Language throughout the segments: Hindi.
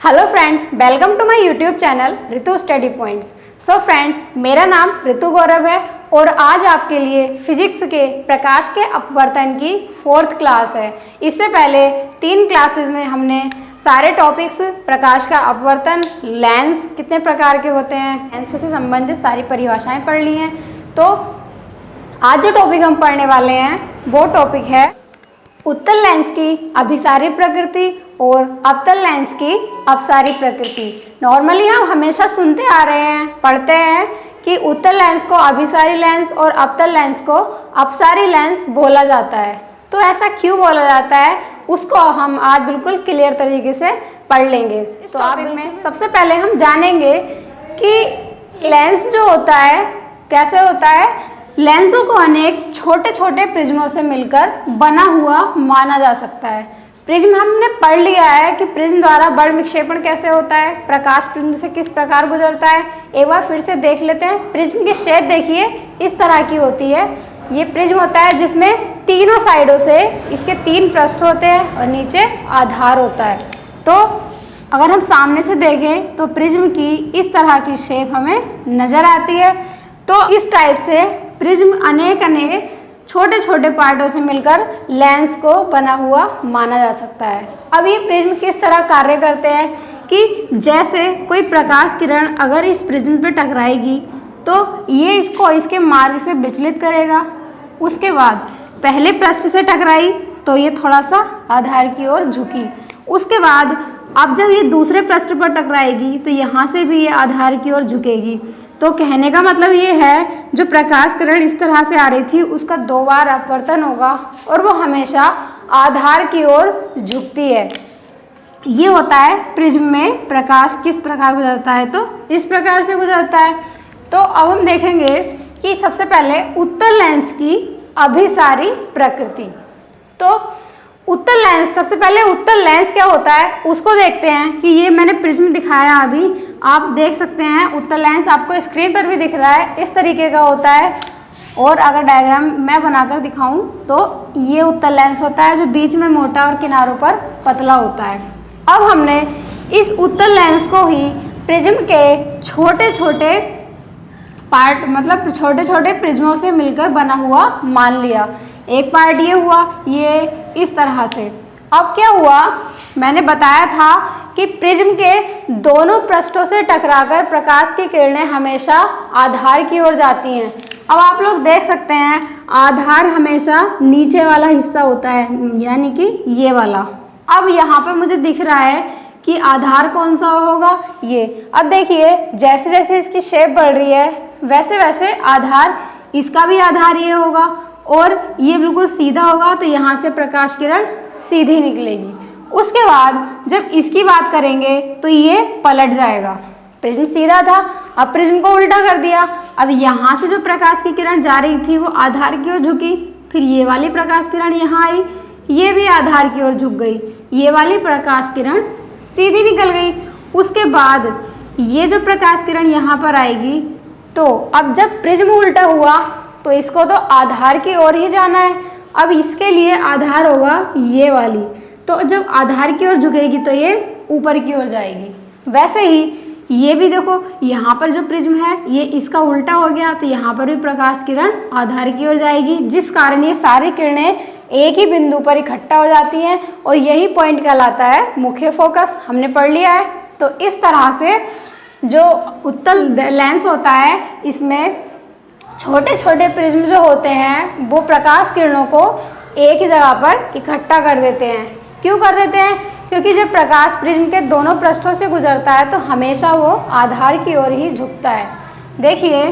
Hello friends, welcome to my YouTube channel Ritu study points. So friends, मेरा नाम ऋतु गौरव है और आज आपके लिए फिजिक्स के प्रकाश के अपवर्तन की 4th क्लास है। इससे पहले 3 क्लासेस में हमने सारे टॉपिक्स प्रकाश का अपवर्तन, लेंस कितने प्रकार के होते हैं, लेंस से संबंधित सारी परिभाषाएं पढ़ ली हैं। तो आज जो टॉपिक हम पढ़ने वाले हैं वो टॉपिक है उत्तल लेंस की अभिसारी प्रकृति और अवतल लेंस की अपसारी प्रकृति। नॉर्मली हम हमेशा सुनते आ रहे हैं, पढ़ते हैं कि उत्तल लेंस को अभिसारी लेंस और अवतल लेंस को अपसारी लेंस बोला जाता है। तो ऐसा क्यों बोला जाता है उसको हम आज बिल्कुल क्लियर तरीके से पढ़ लेंगे। इस टॉपिक में सबसे पहले हम जानेंगे कि लेंस जो होता है कैसे होता है। लेंसों को अनेक छोटे छोटे प्रिज्मों से मिलकर बना हुआ माना जा सकता है। प्रिज्म हमने पढ़ लिया है कि प्रिज्म द्वारा बड़ विक्षेपण कैसे होता है, प्रकाश प्रिज्म से किस प्रकार गुजरता है। एक बार फिर से देख लेते हैं। प्रिज्म की शेप देखिए इस तरह की होती है। ये प्रिज्म होता है जिसमें तीनों साइडों से इसके 3 पृष्ठ होते हैं और नीचे आधार होता है। तो अगर हम सामने से देखें तो प्रिज्म की इस तरह की शेप हमें नजर आती है। तो इस टाइप से प्रिज्म अनेक छोटे छोटे पार्टों से मिलकर लेंस को बना हुआ माना जा सकता है। अब ये प्रिज्म किस तरह कार्य करते हैं कि जैसे कोई प्रकाश किरण अगर इस प्रिज्म पे टकराएगी तो ये इसको इसके मार्ग से विचलित करेगा। उसके बाद पहले पृष्ठ से टकराई तो ये थोड़ा सा आधार की ओर झुकी। उसके बाद अब जब ये दूसरे पृष्ठ पर टकराएगी तो यहाँ से भी ये आधार की ओर झुकेगी। तो कहने का मतलब ये है जो प्रकाश किरण इस तरह से आ रही थी उसका 2 बार अपवर्तन होगा और वो हमेशा आधार की ओर झुकती है। ये होता है प्रिज्म में प्रकाश किस प्रकार गुजरता है, तो इस प्रकार से गुजरता है। तो अब हम देखेंगे कि सबसे पहले उत्तल लेंस की अभिसारी प्रकृति। तो उत्तल लेंस, सबसे पहले उत्तल लेंस क्या होता है उसको देखते हैं कि ये मैंने प्रिज्म दिखाया अभी, आप देख सकते हैं उत्तल लेंस आपको स्क्रीन पर भी दिख रहा है, इस तरीके का होता है। और अगर डायग्राम मैं बनाकर दिखाऊं तो ये उत्तल लेंस होता है जो बीच में मोटा और किनारों पर पतला होता है। अब हमने इस उत्तल लेंस को ही प्रिज्म के छोटे छोटे पार्ट मतलब छोटे छोटे प्रिज्मों से मिलकर बना हुआ मान लिया। एक पार्ट ये हुआ, ये इस तरह से। अब क्या हुआ, मैंने बताया था कि प्रिज्म के दोनों पृष्ठों से टकराकर प्रकाश की किरणें हमेशा आधार की ओर जाती हैं। अब आप लोग देख सकते हैं आधार हमेशा नीचे वाला हिस्सा होता है, यानी कि ये वाला। अब यहाँ पर मुझे दिख रहा है कि आधार कौन सा होगा, ये। अब देखिए जैसे जैसे इसकी शेप बढ़ रही है वैसे वैसे आधार, इसका भी आधार ये होगा और ये बिल्कुल सीधा होगा तो यहाँ से प्रकाश किरण सीधी निकलेगी। उसके बाद जब इसकी बात करेंगे तो ये पलट जाएगा। प्रिज्म सीधा था, अब प्रिज्म को उल्टा कर दिया। अब यहाँ से जो प्रकाश की किरण जा रही थी वो आधार की ओर झुकी, फिर ये वाली प्रकाश किरण यहाँ आई, ये भी आधार की ओर झुक गई, ये वाली प्रकाश किरण सीधी निकल गई। उसके बाद ये जो प्रकाश किरण यहाँ पर आएगी तो अब जब प्रिज्म उल्टा हुआ तो इसको तो आधार की ओर ही जाना है। अब इसके लिए आधार होगा ये वाली, तो जब आधार की ओर झुकेगी तो ये ऊपर की ओर जाएगी। वैसे ही ये भी देखो, यहाँ पर जो प्रिज्म है ये इसका उल्टा हो गया तो यहाँ पर भी प्रकाश किरण आधार की ओर जाएगी, जिस कारण ये सारी किरणें एक ही बिंदु पर इकट्ठा हो जाती हैं और यही पॉइंट कहलाता है मुख्य फोकस। हमने पढ़ लिया है। तो इस तरह से जो उत्तल लेंस होता है इसमें छोटे छोटे प्रिज्म जो होते हैं वो प्रकाश किरणों को एक ही जगह पर इकट्ठा कर देते हैं। क्यों कर देते हैं? क्योंकि जब प्रकाश प्रिज्म के दोनों पृष्ठों से गुजरता है तो हमेशा वो आधार की ओर ही झुकता है। देखिए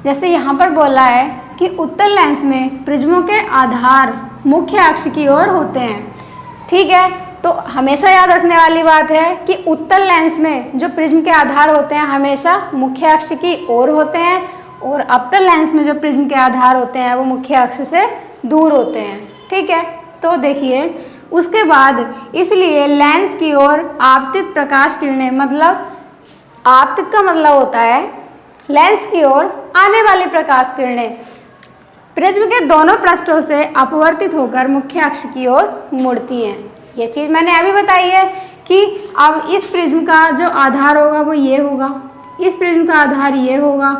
जैसे यहाँ पर बोला है कि उत्तल लेंस में प्रिज्मों के आधार मुख्य अक्ष की ओर होते हैं। ठीक है, तो हमेशा याद रखने वाली बात है कि उत्तल लेंस में जो प्रिज्म के आधार होते हैं हमेशा मुख्य अक्ष की ओर होते हैं और अवतल लेंस में जो प्रिज्म के आधार होते हैं वो मुख्य अक्ष से दूर होते हैं। ठीक है, तो देखिए उसके बाद इसलिए लेंस की ओर आपतित प्रकाश किरणें, मतलब आपतित का मतलब होता है लेंस की ओर आने वाली प्रकाश किरणें प्रिज्म के दोनों पृष्ठों से अपवर्तित होकर मुख्य अक्ष की ओर मुड़ती हैं। ये चीज़ मैंने अभी बताई है कि अब इस प्रिज्म का जो आधार होगा वो ये होगा, इस प्रिज्म का आधार ये होगा,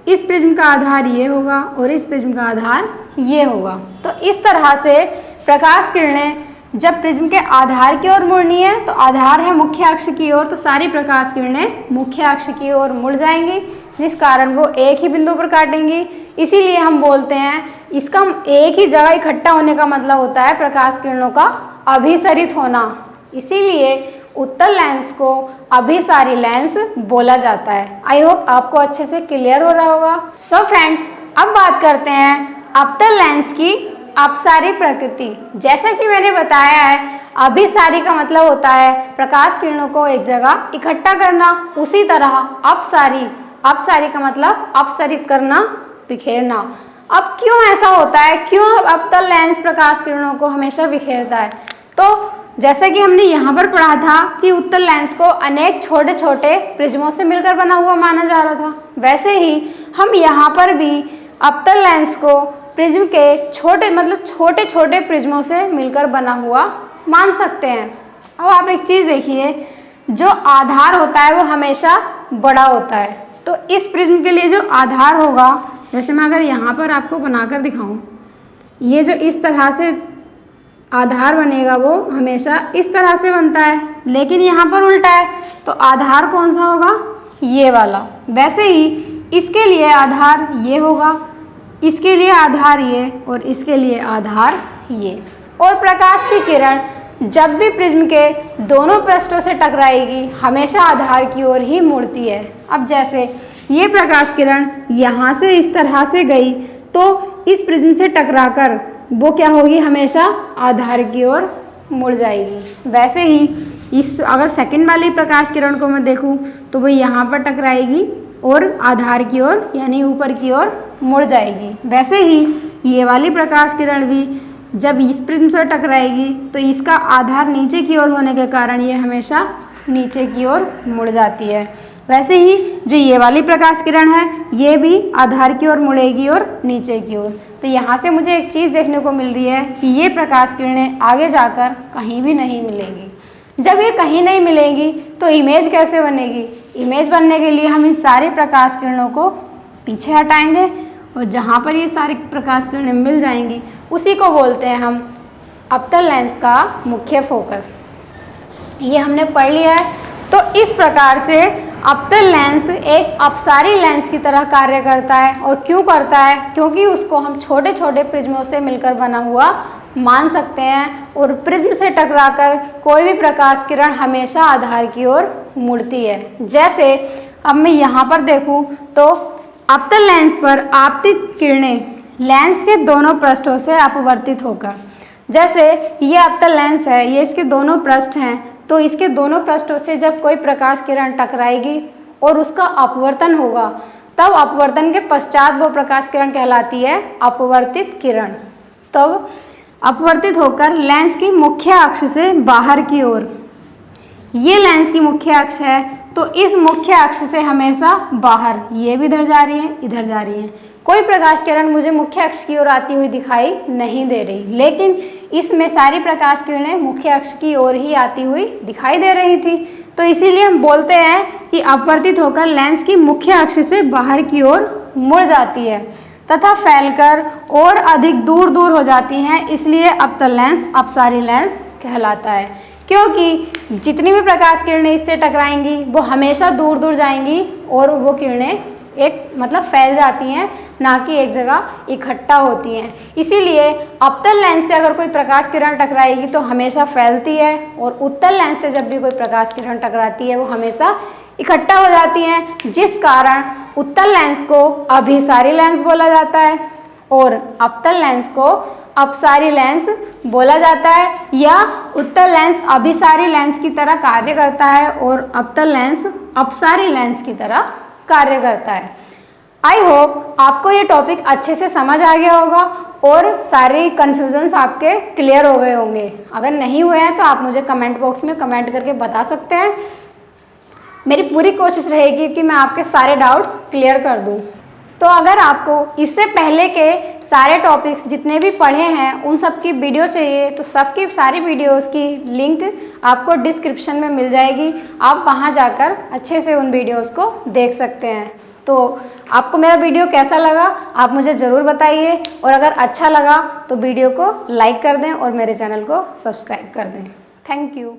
इस प्रिज्म का आधार ये होगा और इस प्रिज्म का आधार ये होगा। तो इस तरह से प्रकाश किरणें जब प्रिज्म के आधार की ओर मुड़नी है तो आधार है मुख्य अक्ष की ओर, तो सारी प्रकाश किरणें मुख्य अक्ष की ओर मुड़ जाएंगी, जिस कारण वो एक ही बिंदु पर काटेंगी। इसीलिए हम बोलते हैं इसका एक ही जगह इकट्ठा होने का मतलब होता है प्रकाश किरणों का अभिसरित होना। इसीलिए उत्तल लेंस को अभिसारी लेंस बोला जाता है। आई होप आपको अच्छे से क्लियर हो रहा होगा। सो फ्रेंड्स, अब बात करते हैं अवतल लेंस की अपसारी प्रकृति। जैसा कि मैंने बताया है, अभिसारी का मतलब होता है प्रकाश किरणों को एक जगह इकट्ठा करना, उसी तरह अपसारी का मतलब अपसरित करना, बिखेरना। अब क्यों ऐसा होता है, क्यों अवतल लेंस प्रकाश किरणों को हमेशा बिखेरता है? तो जैसा कि हमने यहाँ पर पढ़ा था कि उत्तल लेंस को अनेक छोटे छोटे प्रिज्मों से मिलकर बना हुआ माना जा रहा था, वैसे ही हम यहाँ पर भी अवतल लेंस को प्रिज्म के छोटे छोटे प्रिज्मों से मिलकर बना हुआ मान सकते हैं। अब आप एक चीज़ देखिए, जो आधार होता है वो हमेशा बड़ा होता है। तो इस प्रिज्म के लिए जो आधार होगा, जैसे मैं अगर यहाँ पर आपको बनाकर दिखाऊं, ये जो इस तरह से आधार बनेगा वो हमेशा इस तरह से बनता है, लेकिन यहाँ पर उल्टा है, तो आधार कौन सा होगा? ये वाला। वैसे ही इसके लिए आधार ये होगा, इसके लिए आधार ये और इसके लिए आधार ये। और प्रकाश की किरण जब भी प्रिज्म के दोनों पृष्ठों से टकराएगी हमेशा आधार की ओर ही मुड़ती है। अब जैसे ये प्रकाश किरण यहाँ से इस तरह से गई तो इस प्रिज्म से टकराकर वो क्या होगी? हमेशा आधार की ओर मुड़ जाएगी। वैसे ही इस अगर सेकंड वाली प्रकाश किरण को मैं देखूं तो वो यहाँ पर टकराएगी और आधार की ओर यानी ऊपर की ओर मुड़ जाएगी। वैसे ही ये वाली प्रकाश किरण भी जब इस प्रिज्म से टकराएगी तो इसका आधार नीचे की ओर होने के कारण ये हमेशा नीचे की ओर मुड़ जाती है। वैसे ही जो ये वाली प्रकाश किरण है ये भी आधार की ओर मुड़ेगी और नीचे की ओर। तो यहाँ से मुझे एक चीज़ देखने को मिल रही है कि ये प्रकाश किरणें आगे जाकर कहीं भी नहीं मिलेंगी। जब ये कहीं नहीं मिलेंगी तो इमेज कैसे बनेगी? इमेज बनने के लिए हम इन सारी प्रकाश किरणों को पीछे हटाएंगे और जहाँ पर ये सारी प्रकाश किरणें मिल जाएंगी उसी को बोलते हैं हम अवतल लेंस का मुख्य फोकस। ये हमने पढ़ लिया है। तो इस प्रकार से अवतल लेंस एक अपसारी लेंस की तरह कार्य करता है। और क्यों करता है? क्योंकि उसको हम छोटे छोटे प्रिज्मों से मिलकर बना हुआ मान सकते हैं और प्रिज्म से टकराकर कोई भी प्रकाश किरण हमेशा आधार की ओर मुड़ती है। जैसे अब मैं यहाँ पर देखूँ तो अवतल लेंस पर आपतित किरणें लेंस के दोनों पृष्ठों से अपवर्तित होकर, जैसे ये अवतल लेंस है, ये इसके दोनों पृष्ठ हैं, तो इसके दोनों पृष्ठों से जब कोई प्रकाश किरण टकराएगी और उसका अपवर्तन होगा तब अपवर्तन के पश्चात वो प्रकाश किरण कहलाती है अपवर्तित किरण। तब अपवर्तित होकर लेंस की मुख्य अक्ष से बाहर की ओर, ये लेंस की मुख्य अक्ष है तो इस मुख्य अक्ष से हमेशा बाहर, ये भी इधर जा रही है इधर जा रही है। कोई प्रकाश किरण मुझे मुख्य अक्ष की ओर आती हुई दिखाई नहीं दे रही, लेकिन इसमें सारी प्रकाश किरणें मुख्य अक्ष की ओर ही आती हुई दिखाई दे रही थी। तो इसीलिए हम बोलते हैं कि अपवर्तित होकर लेंस की मुख्य अक्ष से बाहर की ओर मुड़ जाती है तथा फैलकर और अधिक दूर दूर हो जाती हैं, इसलिए अवतल लेंस अपसारी लेंस कहलाता है। क्योंकि जितनी भी प्रकाश किरणें इससे टकराएंगी वो हमेशा दूर दूर जाएंगी और वो किरणें फैल जाती हैं, ना कि एक जगह इकट्ठा होती हैं। इसीलिए अवतल लेंस से अगर कोई प्रकाश किरण टकराएगी तो हमेशा फैलती है और उत्तल लेंस से जब भी कोई प्रकाश किरण टकराती है वो हमेशा इकट्ठा हो जाती हैं, जिस कारण उत्तल लेंस को अभिसारी लेंस बोला जाता है और अवतल लेंस को अपसारी लेंस बोला जाता है। या उत्तल लेंस अभिसारी लेंस की तरह कार्य करता है और अवतल लेंस अपसारी लेंस की तरह कार्य करता है। आई होप आपको ये टॉपिक अच्छे से समझ आ गया होगा और सारे कन्फ्यूजन्स आपके क्लियर हो गए होंगे। अगर नहीं हुए हैं तो आप मुझे कमेंट बॉक्स में कमेंट करके बता सकते हैं। मेरी पूरी कोशिश रहेगी कि मैं आपके सारे डाउट्स क्लियर कर दूं। तो अगर आपको इससे पहले के सारे टॉपिक्स जितने भी पढ़े हैं उन सब की वीडियो चाहिए तो सबकी सारी वीडियोस की लिंक आपको डिस्क्रिप्शन में मिल जाएगी। आप वहां जाकर अच्छे से उन वीडियोस को देख सकते हैं। तो आपको मेरा वीडियो कैसा लगा आप मुझे ज़रूर बताइए, और अगर अच्छा लगा तो वीडियो को लाइक कर दें और मेरे चैनल को सब्सक्राइब कर दें। Thank you.